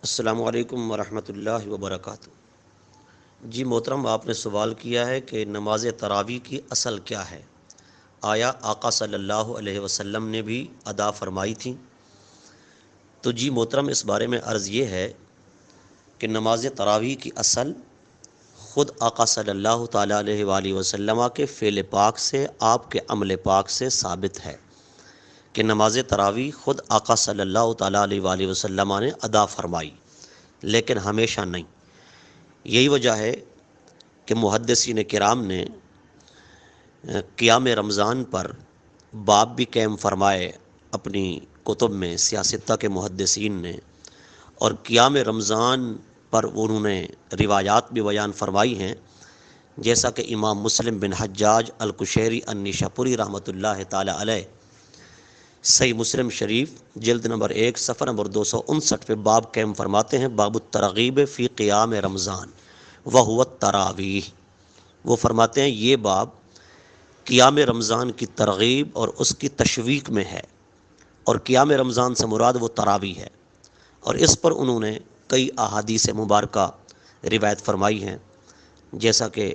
السلام علیکم ورحمۃ اللہ وبرکاتہ۔ جی محترم، آپ نے سوال کیا ہے کہ نماز تراویح کی اصل کیا ہے، آیا آقا صلی اللہ علیہ وسلم نے بھی ادا فرمائی تھی؟ تو جی محترم، اس بارے میں عرض یہ ہے کہ نماز تراویح کی اصل خود آقا صلی اللہ تعالیٰ علیہ وآلہ وسلم کے فعل پاک سے، آپ کے عمل پاک سے ثابت ہے کہ نماز تراویح خود آقا صلی اللہ تعالیٰ علیہ وآلہ وسلم نے ادا فرمائی، لیکن ہمیشہ نہیں۔ یہی وجہ ہے کہ محدثین کرام نے قیام رمضان پر باب بھی قائم فرمائے اپنی کتب میں، سیاستہ کے محدثین نے، اور قیام رمضان پر انہوں نے روایات بھی بیان فرمائی ہیں، جیسا کہ امام مسلم بن حجاج القشیری النشاپوری رحمۃ اللہ تعالی علیہ صحیح مسلم شریف جلد نمبر 1 صفحہ نمبر 259 پہ باب قائم فرماتے ہیں، باب الترغیب فی قیام رمضان وہو التراویح۔ وہ فرماتے ہیں یہ باب قیام رمضان کی ترغیب اور اس کی تشویق میں ہے، اور قیام رمضان سے مراد وہ تراویح ہے، اور اس پر انہوں نے کئی احادیث مبارکہ روایت فرمائی ہیں، جیسا کہ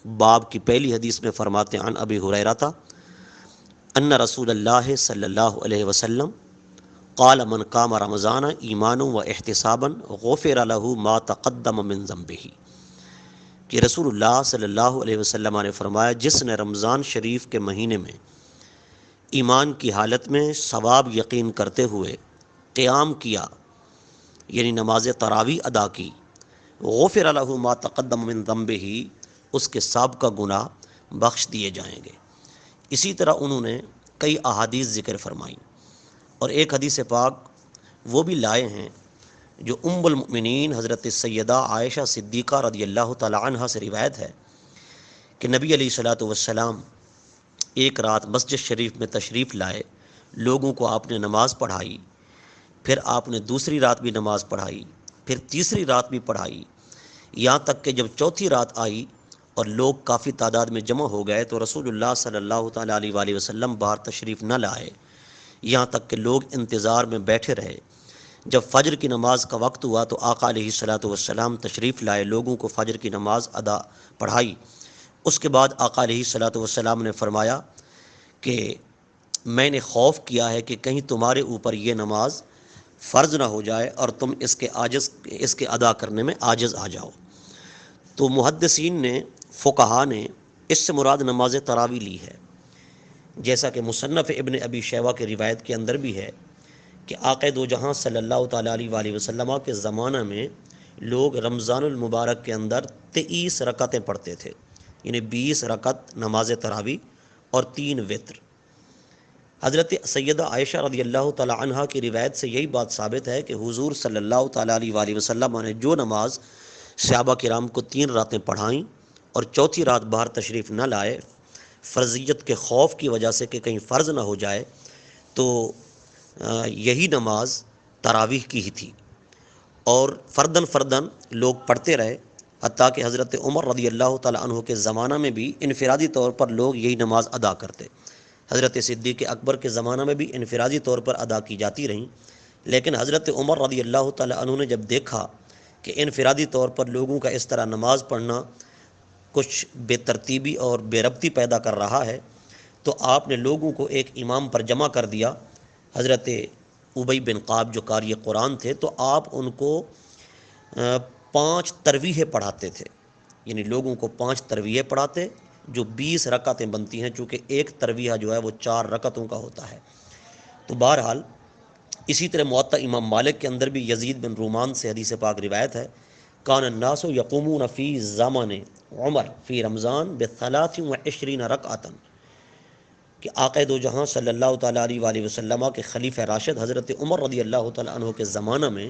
باب کی پہلی حدیث میں فرماتے ہیں، عن ابی ہریرہ ان رسول اللہ صلی اللہ علیہ وسلم قال من قام رمضان ایمانا و احتسابا غفر له ما تقدم من ذنبہ، کہ رسول اللہ صلی اللہ علیہ وسلم نے فرمایا جس نے رمضان شریف کے مہینے میں ایمان کی حالت میں ثواب یقین کرتے ہوئے قیام کیا، یعنی نماز تراویح ادا کی، غفر له ما تقدم من ذنبہ، اس کے سابقہ گناہ بخش دیے جائیں گے۔ اسی طرح انہوں نے کئی احادیث ذکر فرمائیں، اور ایک حدیث پاک وہ بھی لائے ہیں جو ام المؤمنین حضرت سیدہ عائشہ صدیقہ رضی اللہ تعالی عنہ سے روایت ہے کہ نبی علیہ الصلوۃ والسلام ایک رات مسجد شریف میں تشریف لائے، لوگوں کو آپ نے نماز پڑھائی، پھر آپ نے دوسری رات بھی نماز پڑھائی، پھر تیسری رات بھی پڑھائی، یہاں تک کہ جب چوتھی رات آئی اور لوگ کافی تعداد میں جمع ہو گئے تو رسول اللہ صلی اللہ تعالیٰ علیہ وآلہ وسلم باہر تشریف نہ لائے، یہاں تک کہ لوگ انتظار میں بیٹھے رہے۔ جب فجر کی نماز کا وقت ہوا تو آقا علیہ الصلوۃ والسلام تشریف لائے، لوگوں کو فجر کی نماز ادا پڑھائی۔ اس کے بعد آقا علیہ الصلوۃ والسلام نے فرمایا کہ میں نے خوف کیا ہے کہ کہیں تمہارے اوپر یہ نماز فرض نہ ہو جائے اور تم اس کے ادا کرنے میں عاجز آ جاؤ۔ تو محدثین نے، فقہا نے اس سے مراد نماز تراویح لی ہے، جیسا کہ مصنف ابن ابی شیبہ کی روایت کے اندر بھی ہے کہ آقا دو جہاں صلی اللہ تعالیٰ علیہ وآلہ وسلم کے زمانہ میں لوگ رمضان المبارک کے اندر 23 رکعتیں پڑھتے تھے، یعنی 20 رکعت نماز تراویح اور 3 وتر۔ حضرت سیدہ عائشہ رضی اللہ تعالیٰ عنہ کی روایت سے یہی بات ثابت ہے کہ حضور صلی اللہ تعالیٰ علیہ وآلہ وسلم نے جو نماز صحابہ کرام کو 3 راتیں پڑھائیں اور چوتھی رات باہر تشریف نہ لائے، فرضیت کے خوف کی وجہ سے کہ کہیں فرض نہ ہو جائے، تو یہی نماز تراویح کی ہی تھی، اور فردن فردن لوگ پڑھتے رہے، حتیٰ کہ حضرت عمر رضی اللہ تعالیٰ عنہ کے زمانہ میں بھی انفرادی طور پر لوگ یہی نماز ادا کرتے۔ حضرت صدیق اکبر کے زمانہ میں بھی انفرادی طور پر ادا کی جاتی رہیں، لیکن حضرت عمر رضی اللہ تعالیٰ عنہ نے جب دیکھا کہ انفرادی طور پر لوگوں کا اس طرح نماز پڑھنا کچھ بے ترتیبی اور بے ربطی پیدا کر رہا ہے، تو آپ نے لوگوں کو ایک امام پر جمع کر دیا۔ حضرت ابی بن قعب جو قاری قرآن تھے، تو آپ ان کو 5 ترویحیں پڑھاتے تھے، یعنی لوگوں کو 5 ترویحیں پڑھاتے جو 20 رکعتیں بنتی ہیں، چونکہ ایک ترویحہ جو ہے وہ 4 رکعتوں کا ہوتا ہے۔ تو بہرحال اسی طرح موطا امام مالک کے اندر بھی یزید بن رومان سے حدیث پاک روایت ہے، کان الناس یقومون فی زمان عمر فی رمضان ب23 رکعۃ، کہ آقا دو جہاں صلی اللہ تعالیٰ علیہ وآلہ وسلم کے خلیفہ راشد حضرت عمر رضی اللہ تعالیٰ عنہ کے زمانہ میں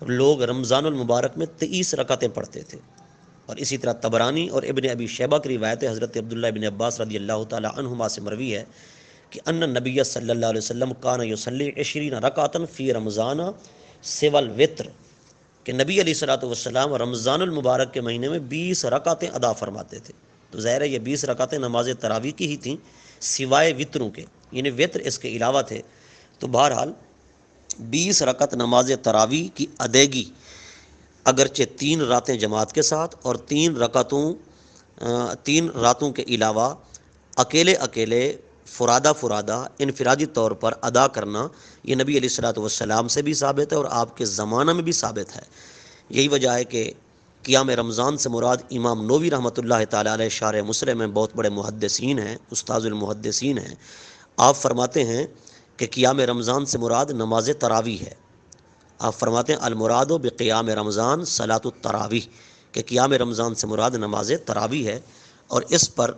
لوگ رمضان المبارک میں 23 رکعتیں پڑھتے تھے۔ اور اسی طرح طبرانی اور ابن ابی شیبہ کی روایت حضرت عبداللہ بن عباس رضی اللہ تعالیٰ عنہما سے مروی ہے کہ ان نبی صلی اللہ علیہ وسلم کان یصلی 20 رکعۃ فی رمضان سوى الوتر، کہ نبی علیہ الصلوۃ والسلام رمضان المبارک کے مہینے میں 20 رکعتیں ادا فرماتے تھے۔ تو ظاہر ہے یہ 20 رکعتیں نماز تراویح کی ہی تھیں، سوائے وطروں کے، یعنی وطر اس کے علاوہ تھے۔ تو بہرحال 20 رکعت نماز تراویح کی ادائیگی اگرچہ 3 راتیں جماعت کے ساتھ اور 3 راتوں کے علاوہ اکیلے اکیلے فرادہ انفرادی طور پر ادا کرنا، یہ نبی علیہ الصلوۃ والسلام سے بھی ثابت ہے اور آپ کے زمانہ میں بھی ثابت ہے۔ یہی وجہ ہے کہ قیام رمضان سے مراد امام نووی رحمۃ اللہ تعالی علیہ شارح مسلم میں بہت بڑے محدثین ہیں، استاذ المحدثین ہیں۔ آپ فرماتے ہیں کہ قیام رمضان سے مراد نماز تراویح ہے۔ آپ فرماتے ہیں المراد بقیام رمضان صلاۃ التراویح، کہ قیام رمضان سے مراد نماز تراویح ہے، اور اس پر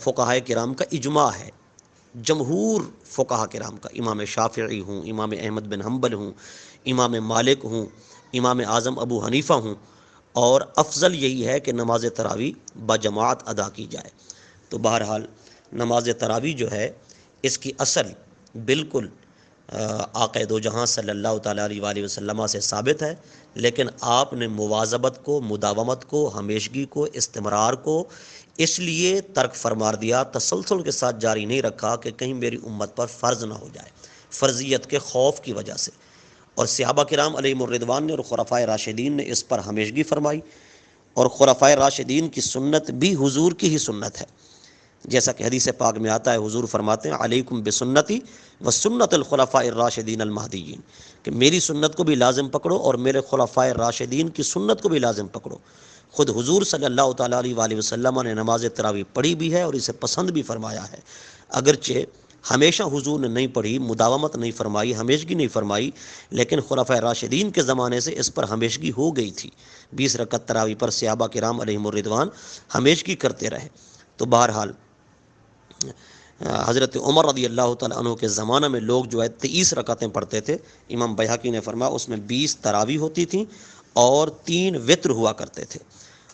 فقہائے کرام کا اجماع ہے، جمہور فقہا کرام کا، امام شافعی ہوں، امام احمد بن حنبل ہوں، امام مالک ہوں، امام اعظم ابو حنیفہ ہوں، اور افضل یہی ہے کہ نماز تراویح بجماعت ادا کی جائے۔ تو بہرحال نماز تراویح جو ہے اس کی اصل بالکل آقا دو جہاں صلی اللہ تعالیٰ علیہ وآلہ وسلم سے ثابت ہے، لیکن آپ نے مواظبت کو، مداومت کو، ہمیشگی کو، استمرار کو اس لیے ترک فرما دیا، تسلسل کے ساتھ جاری نہیں رکھا کہ کہیں میری امت پر فرض نہ ہو جائے، فرضیت کے خوف کی وجہ سے۔ اور صحابہ کرام علیہم الرضوان نے اور خلفائے راشدین نے اس پر ہمیشگی فرمائی، اور خلفائے راشدین کی سنت بھی حضور کی ہی سنت ہے، جیسا کہ حدیث پاک میں آتا ہے، حضور فرماتے ہیں علیکم بسنتی و سنت الخلفاء الراشدین المہدیین، کہ میری سنت کو بھی لازم پکڑو اور میرے خلفاء راشدین کی سنت کو بھی لازم پکڑو۔ خود حضور صلی اللہ تعالیٰ علیہ وآلہ وسلم نے نماز تراویح پڑھی بھی ہے اور اسے پسند بھی فرمایا ہے، اگرچہ ہمیشہ حضور نے نہیں پڑھی، مداومت نہیں فرمائی، ہمیشگی نہیں فرمائی، لیکن خلفاء راشدین کے زمانے سے اس پر ہمیشگی ہو گئی تھی۔ 20 رکعت تراویح پر صحابہ کرام علیہم الرضوان ہمیشگی کرتے رہے۔ تو بہرحال حضرت عمر رضی اللہ تعالیٰ عنہ کے زمانہ میں لوگ جو ہے 23 رکعتیں پڑھتے تھے۔ امام بیہقی نے فرمایا اس میں 20 تراویح ہوتی تھیں اور 3 وتر ہوا کرتے تھے۔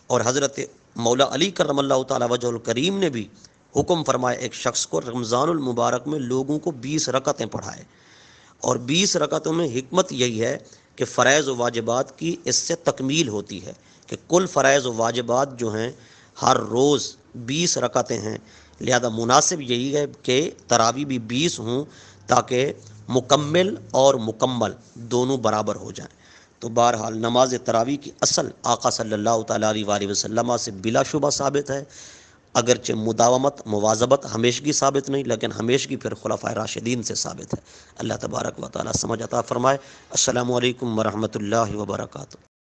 اور حضرت مولا علی کرم اللہ تعالیٰ وجہ الکریم نے بھی حکم فرمایا ایک شخص کو رمضان المبارک میں لوگوں کو 20 رکعتیں پڑھائے، اور 20 رکعتوں میں حکمت یہی ہے کہ فرائض و واجبات کی اس سے تکمیل ہوتی ہے، کہ کل فرائض و واجبات جو ہیں ہر روز 20 رکعتیں ہیں، لہذا مناسب یہی ہے کہ تراویح بھی 20 ہوں تاکہ مکمل اور مکمل دونوں برابر ہو جائیں۔ تو بہرحال نماز تراویح کی اصل آقا صلی اللہ تعالیٰ علیہ وآلہ وسلم سے بلا شبہ ثابت ہے، اگرچہ مداومت، مواظبت، ہمیشگی ثابت نہیں، لیکن ہمیشگی پھر خلفاء راشدین سے ثابت ہے۔ اللہ تبارک و تعالیٰ سمجھ عطا فرمائے۔ السلام علیکم ورحمۃ اللہ وبرکاتہ۔